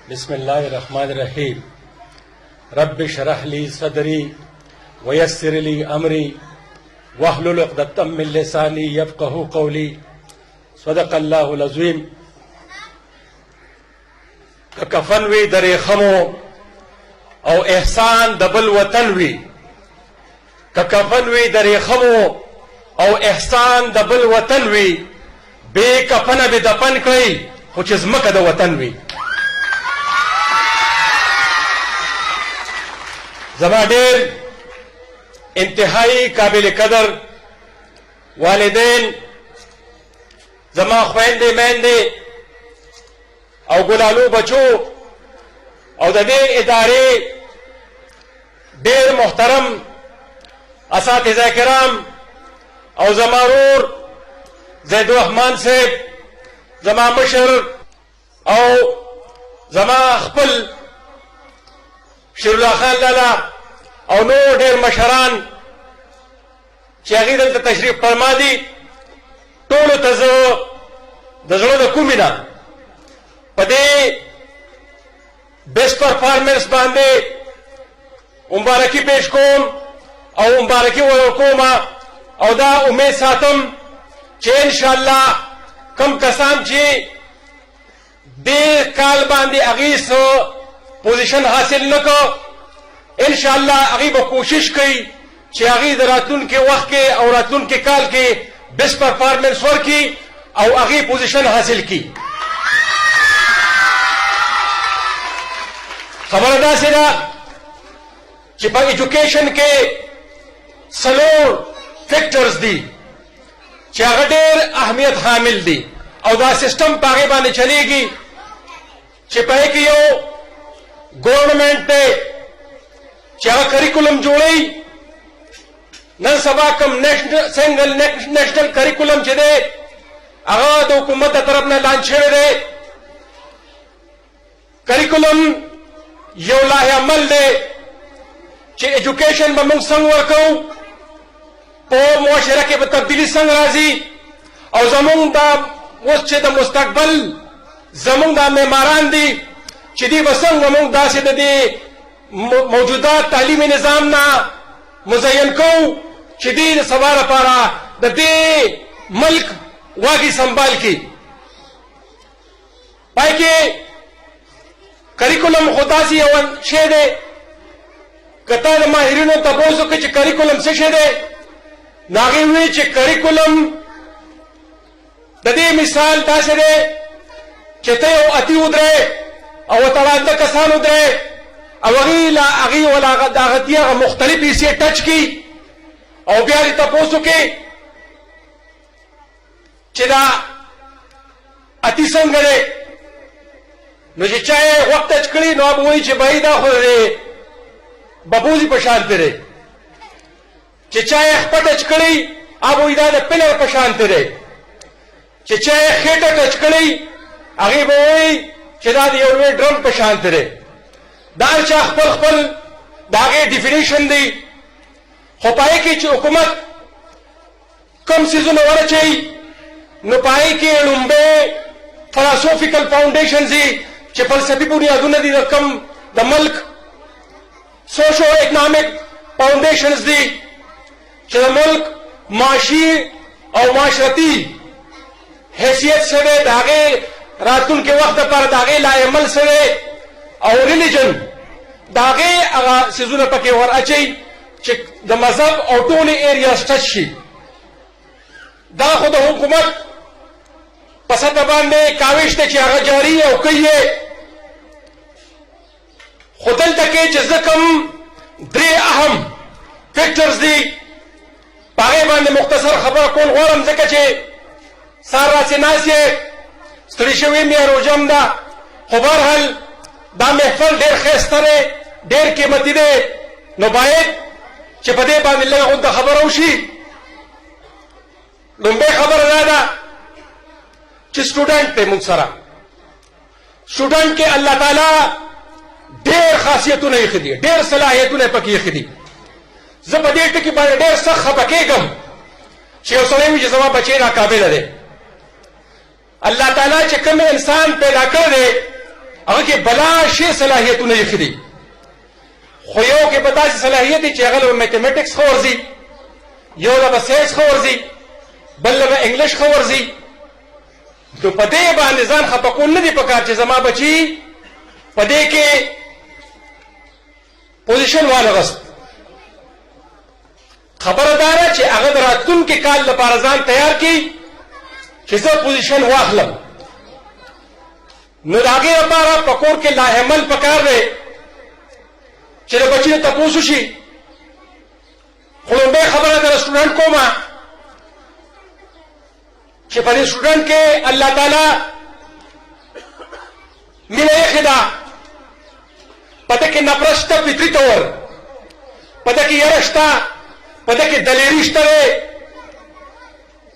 बिस्मिल्लाहिर्रहमानिर्रहीम। रब्बि शरह ली सदरी वयस्सिर ली अमरी वहलुल उक़दतम मिन लिसानी यफ़क़हू क़ौली। सदक़ल्लाहुल अज़ीम। कफन वी दरे खमो और एहसान दबल वतन वी, कफन वी दरे खमो और एहसान दबल वतन वी, बे कफन बे दफन कई कुछ ज़मक द वतन वी। ज़मा ढेर इंतहाई काबिल कदर वालिदैन, ज़मा ख्वैंदे मैंदे और गुलालू बचो और दे इदारे ढेर मोहतरम असातिज़ा किराम और ज़मारूर ज़ैदुर्रहमान साहब, ज़मा मशर और ज़मा खपल शिरुल्लाह खान लाला और नूर ढेर मशरान चागी दल तशरीफ फरमा दी। टोलो तजो दजलो द कुमिना पदे बेस्ट परफॉर्मेंस बांधे मुबारकी पेश कोम और मुबारकी वकोमा और दा उम्मीद सातम चे इंशाअल्लाह कम कसाम चे दे काल बांधे अगीस पोजीशन हासिल न को इंशाअल्लाह अगी वो कोशिश कई चे अगी रातुन के वक्त के और रातुन के काल के बेस्ट परफॉर्मेंस वर की और अगी पोजीशन हासिल की। खबरदार से ना चिपा एजुकेशन के सलोर फैक्टर्स दी चागडेर अहमियत हामिल दी और दा सिस्टम पागे बाने चलेगी चिपाई की यो गवर्नमेंट ने चाह करिकुलम जोड़ी न सभा कम नेशनल सिंगल नेशनल करिकुलम चले आगाद हुकूमत तरफ ने लॉन्च दे करिकुलम यो लाहे अमल दे चे एजुकेशन में मुंग संग वर्को पो मुआशरा के तब्दीली संग राजी और जमुंग दा मुस्चे दा मुस्तकबल जमुंग दा मेमारान दी चिदी वसंग मुंग दा से दे मौजूदा तालीमी निजाम ना मुज़य्यन को चिदी सवार पारा दे मुल्क वागी संभाल की पाई के करिकुलम खुदा सी अवन शेदे कतार माहिरीनो तपोसो के करिकुलम से शेदे नागी हुई चे करिकुलम दे मिसाल दासे दे चेते अति उदरे और तवाद कसान उदरे अवगीला अगी वाला दागतिया मुख्तलिफ इसे टच की और ब्यारी तपोसो के चिदा अति संगरे मुझे चाहे वक्त अचकड़ी नो अब वही भाई दा हो रे बबूजी पशानते रे चाहे अखपट अचकड़ी अब वही दा पिलर पशानते रे चाहे खेटक अचकड़ी आगे वही चिदा दिए ड्रम पशानते रे दार चाह खपल खपल दागे डिफिनेशन दी हो पाए कि हुकूमत कम सीजन वाला चाहिए न पाए कि लुम्बे फिलोसॉफिकल फाउंडेशन दी चे फलसफी बुनियादों दी रकम द मुल्क सोशो इकोनॉमिक फाउंडेशंस दी चे मुल्क माशी और माशरती हैसियत से दे दागे रातुन के वक्त पर दागे लाएमल से दे और रिलीजन दागे अगा सीजुन पके और अच्छे चे द मजहब और टोली एरिया टची दा खुद हुकूमत पसंद बांधे काविश ने चाह जारी है और कही है खुदल तके जकम द्रे अहम फैक्टर्स दी पागे बांधे मुख्तसर खबर कौन गौरम से कचे सारा से नासिए स्त्रीशवी में रोजम दा खबर हल दा महफल ढेर खेस्तरे ढेर कीमती दे नुबायत चिपदे बांधे लगा उनका खबर औशी लंबे खबर ज्यादा स्टूडेंट थे मुंसरा स्टूडेंट के अल्लाह ताला ढेर खासियतों ने खिदी ढेर सलाहियतों ने पकी खिदी जबरदस्त की बारे ढेर सख पकेगम शेख सलेमी जमा बचे ना काबिल दे अल्लाह ताला चक्कर में इंसान पैदा कर दे هغه کې بلا شی صلاحیتونه یې خدي خو یو کې به داسې صلاحیت دی چې هغه له میتھمیټکس ښه ورځي، یو له به ساینس ښه ورځي، بل له به انګلیش ښه ورځي. نو په دې باندې ځان خفه کول نه دي پکار چې زما بچي په دې کې پوزیشن وانغست. خبره دا ده چې هغه د راتلونکي کال لپاره ځان تیار کړي چې زه پوزیشن واخلم. نو د هغې لپاره په کور کې لاعمل پکار دی چې د بچي نه تپوس وشي. خو لومبۍ خبره د سټوډنټ کومه چې په دې سټوډنټ کې الله تعالی مینه ایښې ده، په ده کې نفرت شته فطري طور، په ده کې یره شته، په ده کې دلیري شته دی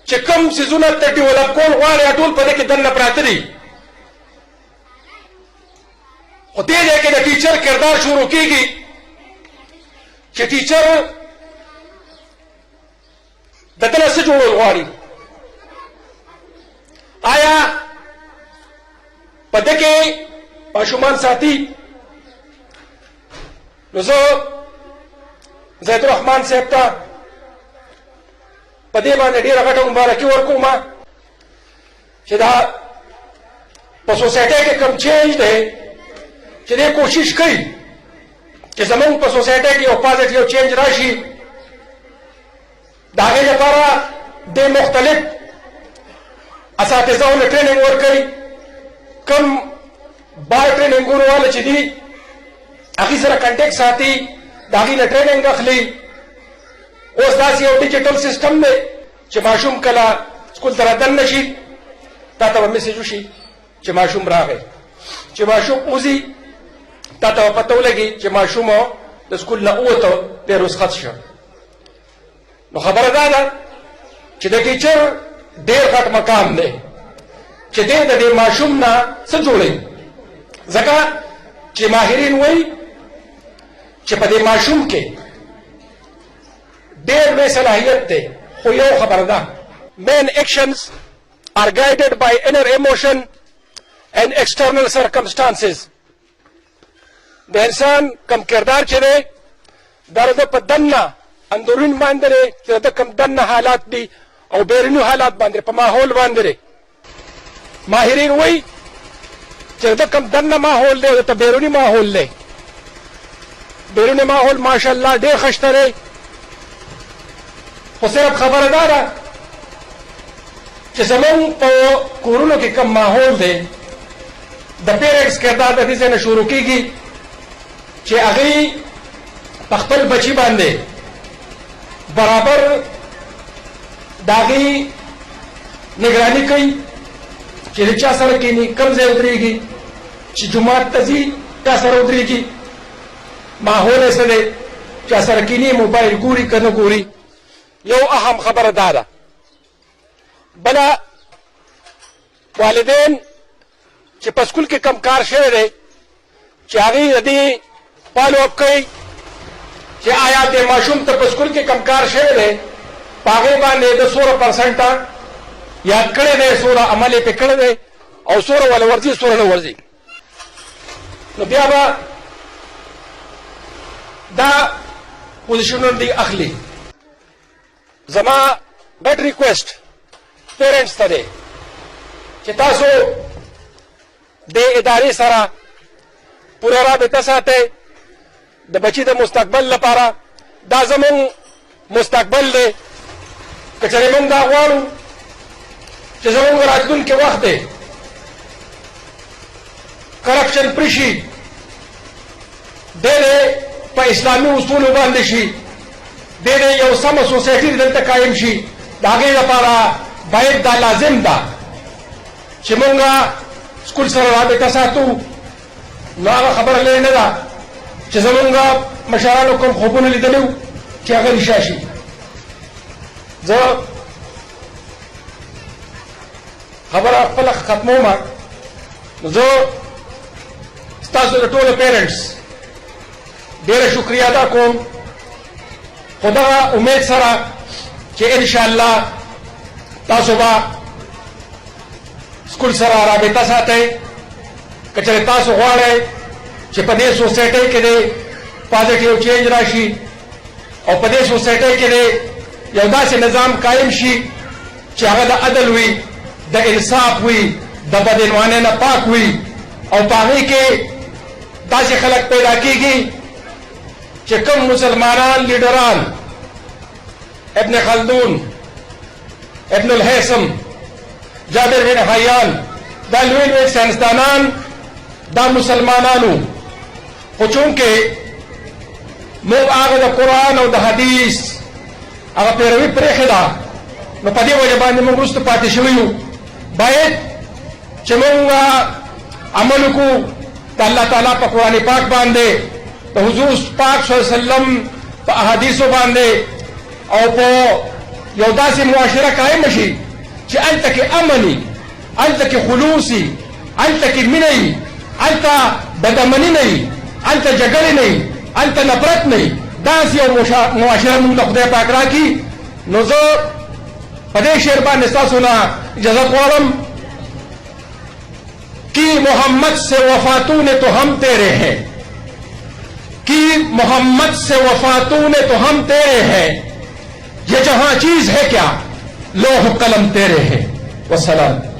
چې کوم څیزونه ته ډیولپ کول غواړي ټول په ده کې دننه پراته دي. خو دې ځای کې د ټیچر کردار شروع کېږي چې ټیچر د ده نه څه جوړول غواړي. آیا په ده کې ماشومان ساتي؟ نو زه زید الرحمن صاحب ته په دې باندې ډېره غټه مبارکي ورکوم چې دا په سوسایټۍ کې کوم چینج دی چې دې کوشش کوي چې زمونږ په سوسایټۍ کې یو پازیټیو چینج راشي. د هغې لپاره دې مختلف اساتذهو له ټریننګ ورکوي. کوم بار ټریننګونو والا چې دي هغې سره کنټیکټ ساتي، د هغې نه ټریننګ اخلي. اوس داسې یو ډیجیټل سیسټم دی چې ماشوم کله سکول ته راتللی شي تا ته به میسیج وشي چې ماشوم راغی، چې ماشوم وځي تا ته به پته ولګي چې ماشوم د سکول نه ووته دی رخصت شه. نو خبره دا ده چې د ټیچر ډېر غټ مقام دی چې دی د دې ماشوم نه څه جوړوي. ځکه چې ماهرین وایي چې په دې ماشوم کې ډېر لوی صلاحیت دی. خو یو خبره ده main actions are guided by inner emotion and external circumstances. د انسان کم کردار چې دی دا د په دننه اندرون باندې دی چې د کم دننه حالات دي او بیروني حالات باندې په ماحول باندې دی. ماهرین وایي چې د کم دننه ماحول دی او د بیروني ماحول دی. بیروني ماحول ماشاءالله ډېر ښه شته دی، خو صرف خبره دا ده چې زمونږ په کورونو کې کم ماحول دی د پیرنټس کردار د دې ځای نه شروع کېږي چې هغې په خپل بچي باندې برابر د هغې نگراني کوي چې د چا سره کښېني، کوم ځای ودرېږي، چې جومات ته ځي چا سره ودرېږي، ماحول یې څه دی، چا سره کښېني موبایل ګوري که نه ګوري. یو اهم خبره دا ده. بله والدین چې په سکول کې کم کار شوی دی چې هغې د دې فالو اپ کوي چې آیا د ماشوم ته په سکول کې کم کار شوی دی په هغې باندې د 100% یاد کړی دی، څومره عمل یې پرې کړی دی او څومره وله ورځي څومره نه ورځي. نو بیا به دا پوزیشنونه دی اخلي. زما ګډ ریکویسټ پیرنټس ته دی چې تاسو د ادارې سره پوره رابطه ساتئ د بچي د مستقبل لپاره. دا زمونږ مستقبل دی. که چېرې موږ دا غواړو چې زمونږ راتلونکی وخت دی کرپشن پرې شي، دی په اسلامي اصولو باندې شي، دی یو سمه سوسایټي دلته قایم شي، د هغې لپاره باید دا لازم ده چې موږ سکول سره رابطه ساتو. نو هغه خبره لرې نه ده چې زمونږ مشرانو کوم خوبونه لیدلي وو چې هغه رښتیا شي. زه خبره خپله ختمومه. زه ستاسو د ټولو پیرنټس ډېره شکریه ادا کوم. خو دغه امید سره چې انشاءالله تاسو به سکول سره رابطه ساتئ कचरे तासु गवाड़े कि पदे सोसाइटी के दे पॉजिटिव चेंज राशि और पदे सोसाइटी के दे यौदा से निजाम कायम शी चाहे द अदल हुई द इंसाफ हुई द बदनवाने न पाक हुई और पाही के दासे खलक पैदा की गई कि कम मुसलमान लीडरान इब्न खल्दून इब्न हैसम जाबिर बिन हयान दा लुइन वे साइंसदानान दा मुसलमानानु चूंकि मोब आगे द कुरान और द हदीस अगर पैरवी प्रेखदा न पदे वजबान में रुस्त पाते शुरू बायत चमूंगा अमल को अल्लाह ताला पर कुरान पाक बांधे तो हुजूर पाक सल्लम पर अहादीसो बांधे और पो यौदा से मुआशरा कायम मशी कि अंत के अमनी अंत के खुलूसी अंत की मिनई अंत बदमनी नहीं अंत जगड़ी नहीं अंत नफरत नहीं दास और मुआशरा मुंग खुदा पाक राखी नजो पदे शेरबा निस्ता सुना जज़ब वालम कि मोहम्मद से वफातू ने तो हम तेरे हैं कि मोहम्मद से वफातू ने तो हम तेरे हैं ये जहां चीज है क्या लोह कलम तेरे हैं वसलाम।